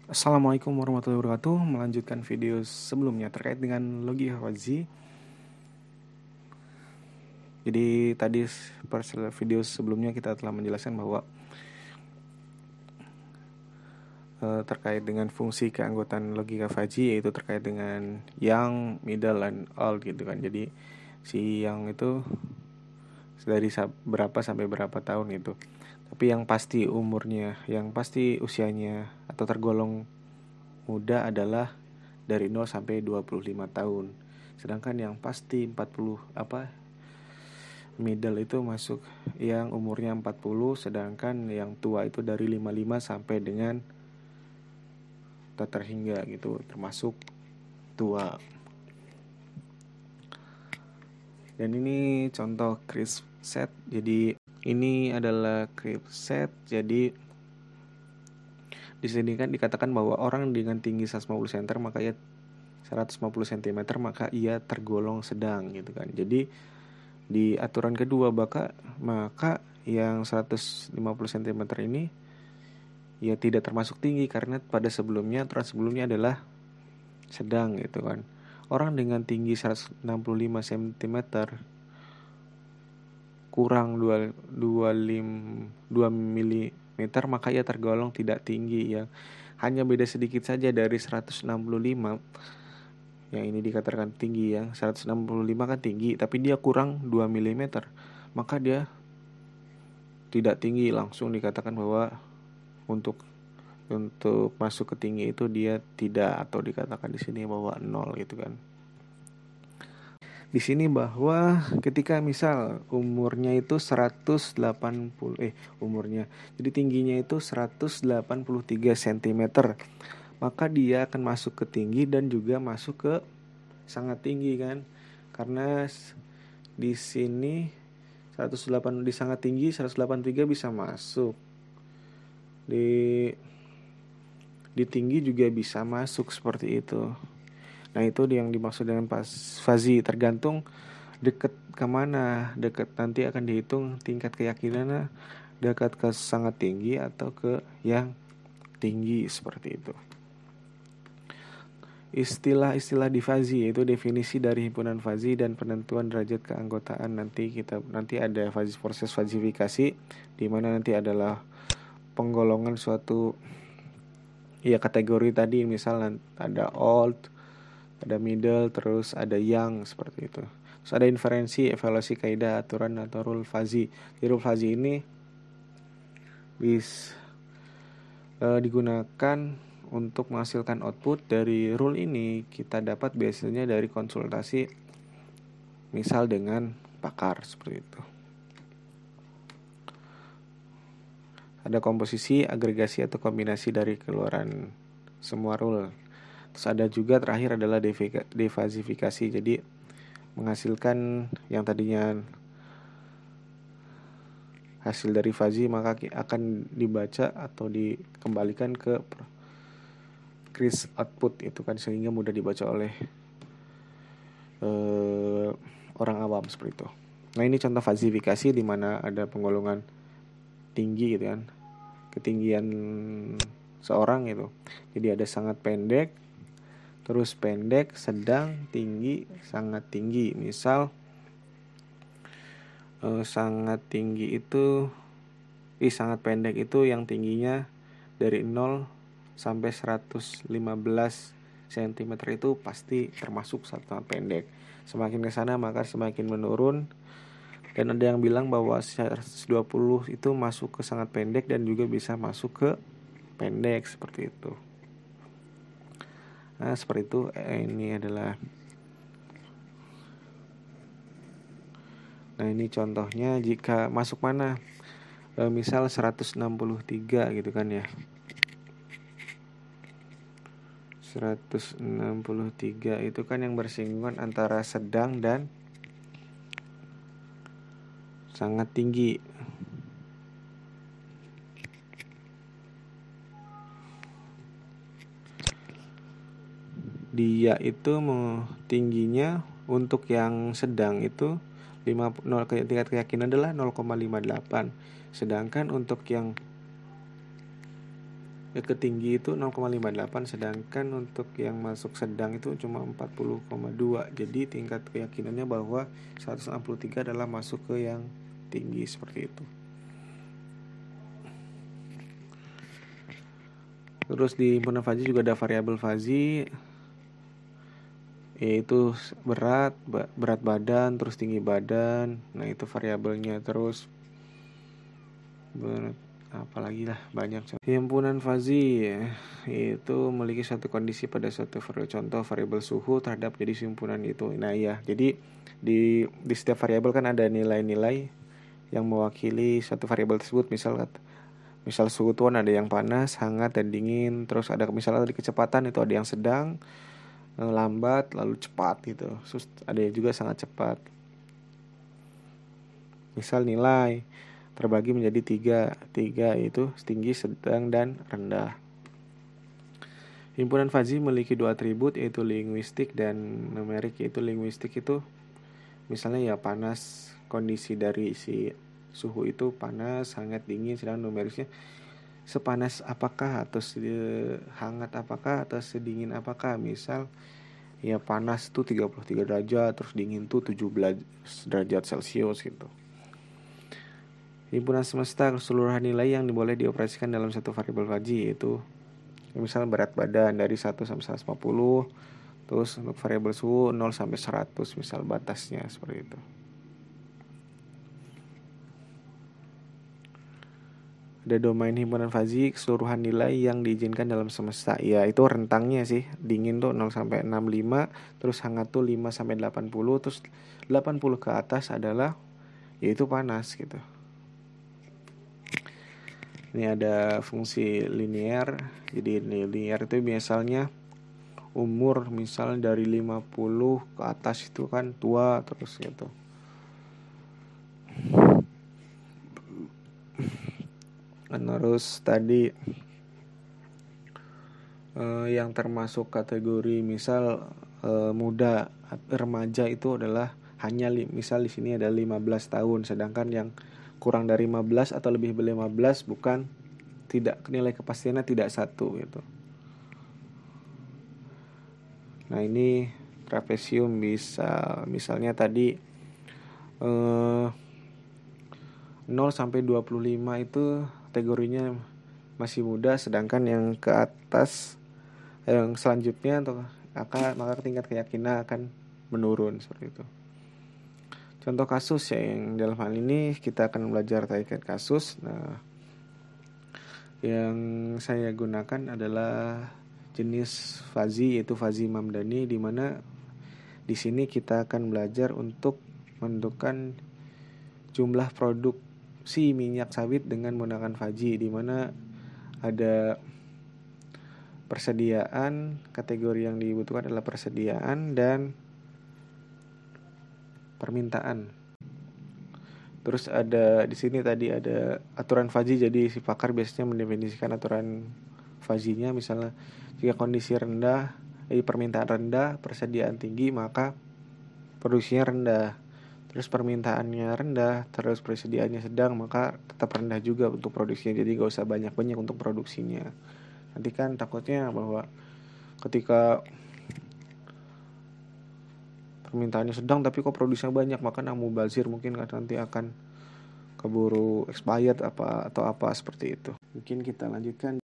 Assalamualaikum warahmatullahi wabarakatuh. Melanjutkan video sebelumnya terkait dengan logika fuzzy. Jadi tadi video sebelumnya kita telah menjelaskan bahwa terkait dengan fungsi keanggotaan logika fuzzy, yaitu terkait dengan young, middle, and old gitu kan. Jadi si young itu dari berapa sampai berapa tahun gitu. Tapi yang pasti umurnya, yang pasti usianya atau tergolong muda adalah dari 0 sampai 25 tahun. Sedangkan yang pasti 40 middle itu masuk yang umurnya 40, sedangkan yang tua itu dari 55 sampai dengan tak terhingga gitu, termasuk tua. Dan ini contoh crisp set. Jadi ini adalah crisp set. Jadi di sini kan dikatakan bahwa orang dengan tinggi 150 cm maka ia 150 cm maka ia tergolong sedang gitu kan. Jadi di aturan kedua maka yang 150 cm ini ya tidak termasuk tinggi, karena pada aturan sebelumnya adalah sedang gitu kan. Orang dengan tinggi 165 cm kurang 2 mm maka ia tergolong tidak tinggi ya. Hanya beda sedikit saja dari 165 yang ini dikatakan tinggi ya. 165 kan tinggi, tapi dia kurang 2 mm, maka dia tidak tinggi. Langsung dikatakan bahwa untuk masuk ke tinggi itu dia tidak, atau dikatakan di sini bahwa 0 gitu kan. Di sini bahwa ketika misal umurnya itu 180 jadi tingginya itu 183 cm, maka dia akan masuk ke tinggi dan juga masuk ke sangat tinggi kan. Karena di sini 108 di sangat tinggi, 183 bisa masuk. Di tinggi juga bisa masuk seperti itu. Nah, itu yang dimaksud dengan fuzzy, tergantung dekat kemana. Dekat nanti akan dihitung tingkat keyakinannya, dekat ke sangat tinggi atau ke yang tinggi seperti itu. Istilah-istilah di fuzzy, yaitu definisi dari himpunan fuzzy dan penentuan derajat keanggotaan. Nanti ada proses fazifikasi, di mana nanti adalah penggolongan suatu ya kategori tadi, misal ada old, ada middle, terus ada young seperti itu. Terus ada inferensi, evaluasi kaidah, aturan atau rule fuzzy. Di rule fuzzy ini digunakan untuk menghasilkan output. Dari rule ini kita dapat biasanya dari konsultasi misal dengan pakar seperti itu. Ada komposisi, agregasi atau kombinasi dari keluaran semua rule. Terus ada juga terakhir adalah defazifikasi. Jadi menghasilkan yang tadinya hasil dari fuzzy maka akan dibaca atau dikembalikan ke crisp output itu kan, sehingga mudah dibaca oleh orang awam seperti itu. Nah, ini contoh fazifikasi di mana ada penggolongan tinggi gitu kan, ketinggian seorang itu. Jadi ada sangat pendek, terus pendek, sedang, tinggi, sangat tinggi. Misal sangat pendek itu yang tingginya dari 0 sampai 115 cm itu pasti termasuk sangat pendek. Semakin ke sana maka semakin menurun. Dan ada yang bilang bahwa 120 itu masuk ke sangat pendek dan juga bisa masuk ke pendek seperti itu. Nah, seperti itu. Ini adalah Nah, ini contohnya jika masuk mana? Misal 163 gitu kan ya. 163 itu kan yang bersinggungan antara sedang dan sangat tinggi. Dia itu tingginya untuk yang sedang itu tingkat keyakinan adalah 0,58. Sedangkan untuk yang ke tinggi itu 0,58, sedangkan untuk yang masuk sedang itu cuma 40,2. Jadi tingkat keyakinannya bahwa 163 adalah masuk ke yang tinggi, seperti itu. Terus di himpunan Fuzzy juga ada variabel Fuzzy, yaitu berat badan, terus tinggi badan. Nah, itu variabelnya. Terus apalagi lah, banyak. Himpunan Fuzzy itu memiliki suatu kondisi pada suatu contoh variabel suhu terhadap jadi himpunan itu. Nah ya, jadi di setiap variabel kan ada nilai-nilai yang mewakili suatu variabel tersebut. Misal suhu tuan ada yang panas, hangat, dan dingin. Terus ada misalnya di kecepatan itu ada yang sedang, lambat, lalu cepat gitu. Terus ada yang juga sangat cepat. Misal nilai terbagi menjadi 3 itu tinggi, sedang, dan rendah. Himpunan Fuzzy memiliki 2 atribut, yaitu linguistik dan numerik. Yaitu linguistik itu misalnya ya panas, kondisi dari si suhu itu panas, hangat, dingin. Sedangkan numeriknya sepanas apakah, atau hangat apakah, atau sedingin apakah. Misal ya panas itu 33 derajat, terus dingin itu 17 derajat Celcius gitu. Himpunan semesta keseluruhan nilai yang boleh dioperasikan dalam satu variabel Fuzzy, yaitu misal berat badan dari 1 sampai 150. Terus untuk variabel suhu 0 sampai 100, misal batasnya seperti itu. Ada domain himpunan Fuzzy keseluruhan nilai yang diizinkan dalam semesta. Ya, itu rentangnya sih. Dingin tuh 0 sampai 65, terus hangat tuh 5 sampai 80, terus 80 ke atas adalah yaitu panas gitu. Ini ada fungsi linear. Jadi linear itu misalnya umur, misal dari 50 ke atas itu kan tua terus gitu. Terus tadi yang termasuk kategori misal muda, remaja itu adalah hanya misal di sini ada 15 tahun, sedangkan yang kurang dari 15 atau lebih dari 15 bukan, tidak, nilai kepastiannya tidak 1 gitu. Nah, ini trapesium bisa misalnya tadi 0 sampai 25 itu kategorinya masih muda, sedangkan yang ke atas yang selanjutnya maka tingkat keyakinan akan menurun, seperti itu. Contoh kasus ya, yang dalam hal ini kita akan belajar terkait kasus. Nah, yang saya gunakan adalah jenis Fuzzy, yaitu Fuzzy Mamdani, di mana di sini kita akan belajar untuk menentukan jumlah produksi minyak sawit dengan menggunakan Fuzzy, di mana ada persediaan, kategori yang dibutuhkan adalah persediaan dan permintaan. Terus ada di sini tadi ada aturan Fuzzy, jadi si pakar biasanya mendefinisikan aturan Fuzzy-nya. Misalnya jika kondisi rendah, permintaan rendah, persediaan tinggi, maka produksinya rendah. Terus permintaannya rendah, terus persediaannya sedang, maka tetap rendah juga untuk produksinya. Jadi gak usah banyak-banyak untuk produksinya. Nanti kan takutnya bahwa ketika permintaannya sedang tapi kok produksinya banyak, maka mubazir, mungkin nanti akan keburu expired atau apa seperti itu. Mungkin kita lanjutkan.